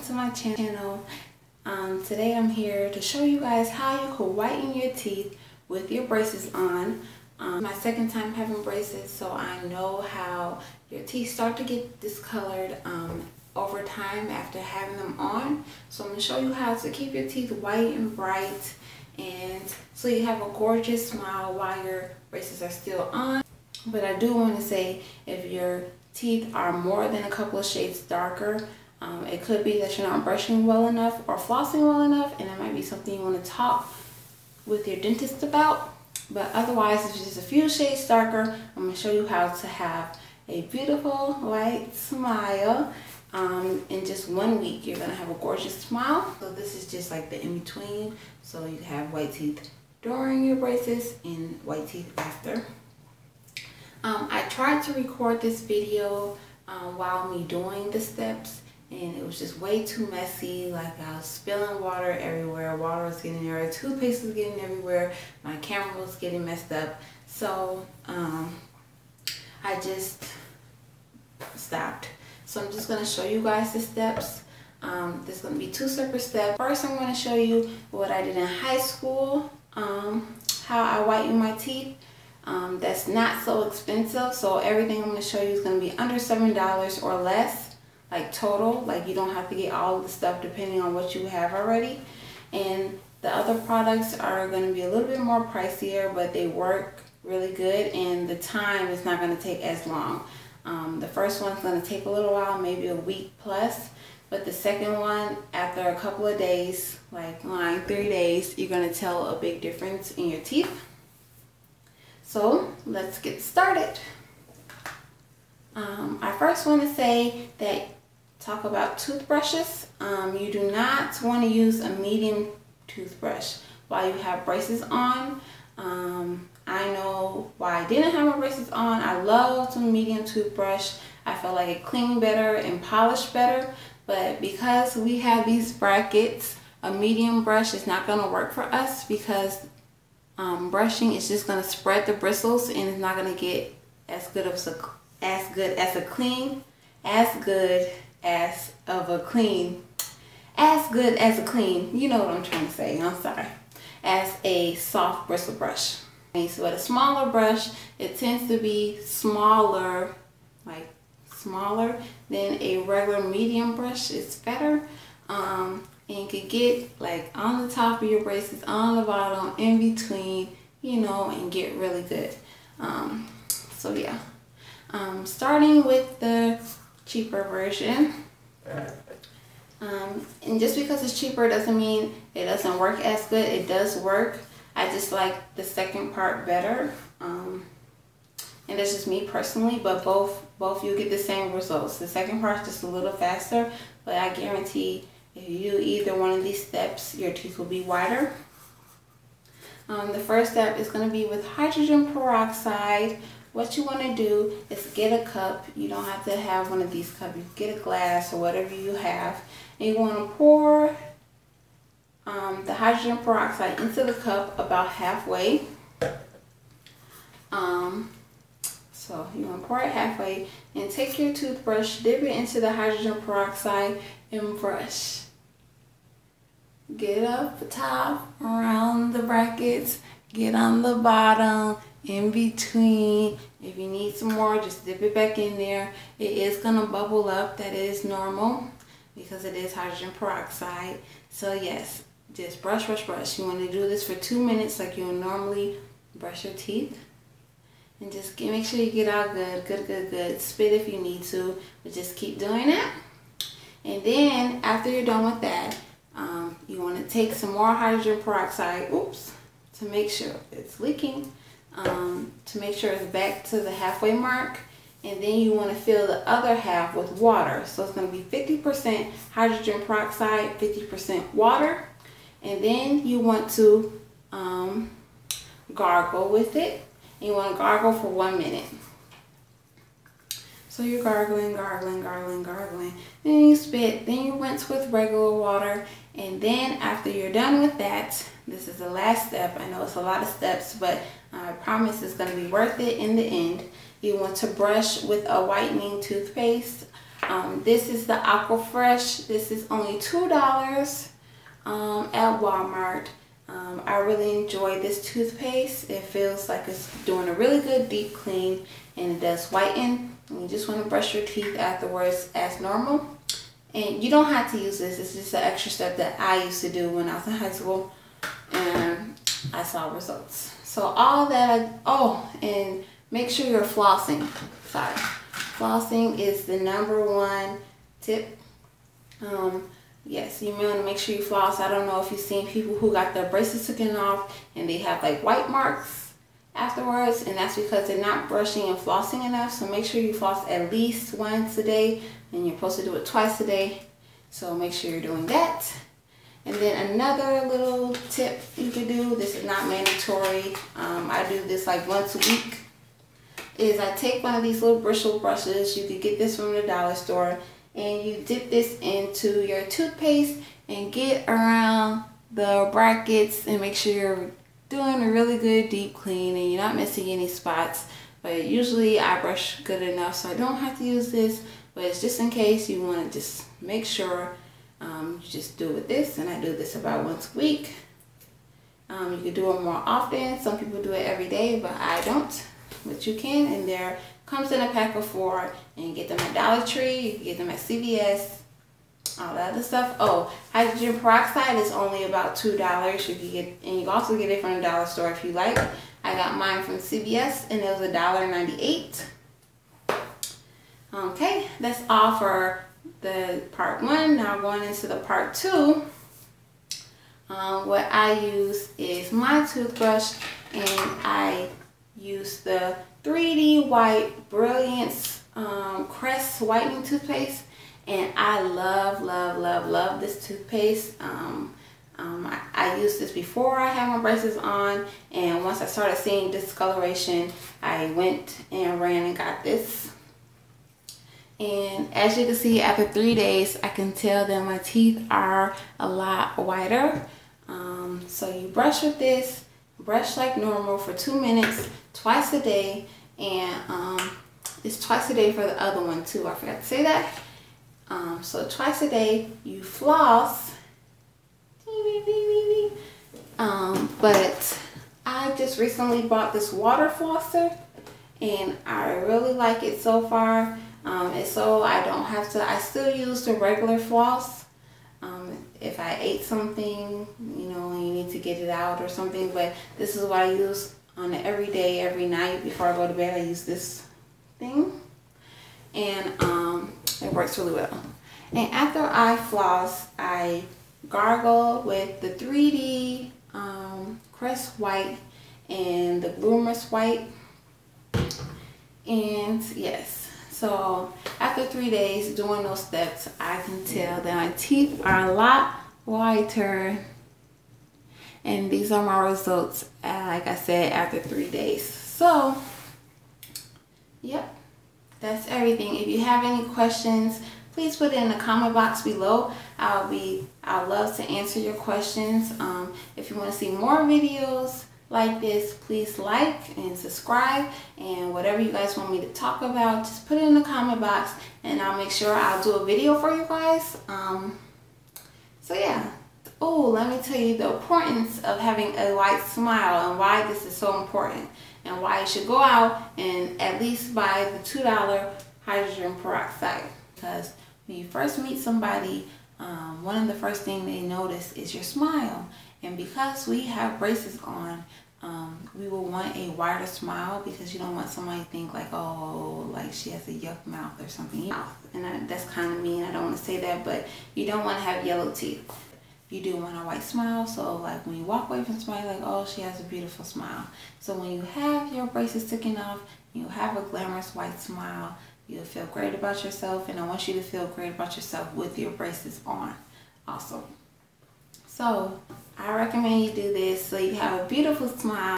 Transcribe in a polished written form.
to my channel. Today I'm here to show you guys how you could whiten your teeth with your braces on. My second time having braces, so I know how your teeth start to get discolored over time after having them on. So I'm going to show you how to keep your teeth white and bright, and so you have a gorgeous smile while your braces are still on. But I do want to say, if your teeth are more than a couple of shades darker, it could be that you're not brushing well enough or flossing well enough, and it might be something you want to talk with your dentist about. But otherwise, if it's just a few shades darker, I'm going to show you how to have a beautiful white smile. In just 1 week, you're going to have a gorgeous smile. So this is just like the in-between. So you have white teeth during your braces and white teeth after. I tried to record this video while me doing the steps, and it was just way too messy. Like, I was spilling water everywhere, water was getting everywhere, toothpaste was getting everywhere, my camera was getting messed up. So I just stopped. So I'm just going to show you guys the steps. There's going to be 2 separate steps. First, I'm going to show you what I did in high school, how I whiten my teeth. That's not so expensive, so everything I'm going to show you is going to be under $7 or less, like total. Like, you don't have to get all of the stuff depending on what you have already. And the other products are going to be a little bit more pricier, but they work really good, and the time is not going to take as long. The first one's going to take a little while, maybe a week plus, but the second one, after a couple of days, like 3 days, you're going to tell a big difference in your teeth. So let's get started. I first want to say that, talk about toothbrushes. You do not want to use a medium toothbrush while you have braces on. I know why I didn't have my braces on. I loved a medium toothbrush. I felt like it cleaned better and polished better. But because we have these brackets, a medium brush is not going to work for us, because brushing is just going to spread the bristles, and it's not going to get as good as a clean. You know what I'm trying to say. I'm sorry. As a soft bristle brush. So with a smaller brush, it tends to be smaller, like smaller than a regular medium brush. It's better. And you could get like on the top of your braces, on the bottom, in between, you know, and get really good. So yeah, starting with the cheaper version. And just because it's cheaper doesn't mean it doesn't work as good. It does work. I just like the second part better. And that's just me personally, but both you get the same results. The second part is just a little faster, but I guarantee if you do either one of these steps, your teeth will be whiter. The first step is going to be with hydrogen peroxide. What you want to do is get a cup. You don't have to have one of these cups. You get a glass or whatever you have. And you want to pour the hydrogen peroxide into the cup about halfway. So you want to pour it halfway, and take your toothbrush, dip it into the hydrogen peroxide, and brush. Get up the top, around the brackets, get on the bottom, in between. If you need some more, just dip it back in there. It is going to bubble up. That is normal because it is hydrogen peroxide. So yes, just brush, brush, brush. You want to do this for 2 minutes like you would normally brush your teeth. And just make sure you get out good. Spit if you need to, but just keep doing it. And then after you're done with that, you want to take some more hydrogen peroxide, to make sure it's leaking, to make sure it's back to the halfway mark. And then you want to fill the other half with water. So it's going to be 50% hydrogen peroxide, 50% water. And then you want to gargle with it. And you want to gargle for 1 minute. So you're gargling. Then you spit. Then you rinse with regular water. And then after you're done with that, this is the last step. I know it's a lot of steps, but I promise it's going to be worth it in the end. You want to brush with a whitening toothpaste. This is the Aquafresh. This is only $2 at Walmart. I really enjoy this toothpaste. It feels like it's doing a really good deep clean, and it does whiten. And you just want to brush your teeth afterwards as normal. And you don't have to use this. It's just an extra step that I used to do when I was in high school, and I saw results. So all that, and make sure you're flossing. Sorry. Flossing is the #1 tip. Yes, you want to make sure you floss. I don't know if you've seen people who got their braces taken off and they have like white marks afterwards, and that's because they're not brushing and flossing enough. So make sure you floss at least once a day, and you're supposed to do it twice a day. So make sure you're doing that. And then another little tip you could do, this is not mandatory, I do this like once a week, is I take one of these little bristle brushes. You could get this from the dollar store, and you dip this into your toothpaste and get around the brackets and make sure you're doing a really good deep clean and you're not missing any spots. But usually I brush good enough so I don't have to use this, but it's just in case you want to just make sure. You just do it with this, and I do this about once a week. You could do it more often. Some people do it every day, but I don't. But you can, and there comes in a pack of 4, and you get them at Dollar Tree, you can get them at CVS, all that other stuff. Oh, hydrogen peroxide is only about $2. You can get, and you can also get it from the dollar store if you like. I got mine from CVS, and it was $1.98. Okay, that's all for the part 1. Now going into the part 2. What I use is my toothbrush, and I use the 3D White Brilliance Crest whitening toothpaste, and I love this toothpaste. I used this before I had my braces on, and once I started seeing discoloration, I went and ran and got this. And as you can see, after 3 days, I can tell that my teeth are a lot whiter. So you brush with this, brush like normal for 2 minutes, twice a day, and it's twice a day for the other one too. I forgot to say that. So twice a day, you floss. But I just recently bought this water flosser, and I really like it so far. And so I don't have to, I still use the regular floss if I ate something, you know, and you need to get it out or something. But this is what I use on it every day, every night before I go to bed. I use this thing, and it works really well. And after I floss, I gargle with the 3D Crest White and the Glamorous White. And yes, so after 3 days doing those steps, I can tell that my teeth are a lot whiter. And these are my results, like I said, after 3 days. So, yep, that's everything. If you have any questions, please put it in the comment box below. I'd love to answer your questions. If you want to see more videos like this, please like and subscribe, and whatever you guys want me to talk about, just put it in the comment box, and I'll make sure I'll do a video for you guys. So yeah. Oh, let me tell you the importance of having a white smile, and why this is so important, and why you should go out and at least buy the $2 hydrogen peroxide. Because when you first meet somebody, one of the first things they notice is your smile. And because we have braces on, we will want a wider smile, because you don't want somebody to think like, oh, like she has a yuck mouth or something. And that's kind of mean. I don't want to say that, but you don't want to have yellow teeth. You do want a white smile, so like when you walk away from somebody, like, oh, she has a beautiful smile. So when you have your braces taken off, you have a glamorous white smile, you'll feel great about yourself, and I want you to feel great about yourself with your braces on also. So I recommend you do this so you have a beautiful smile.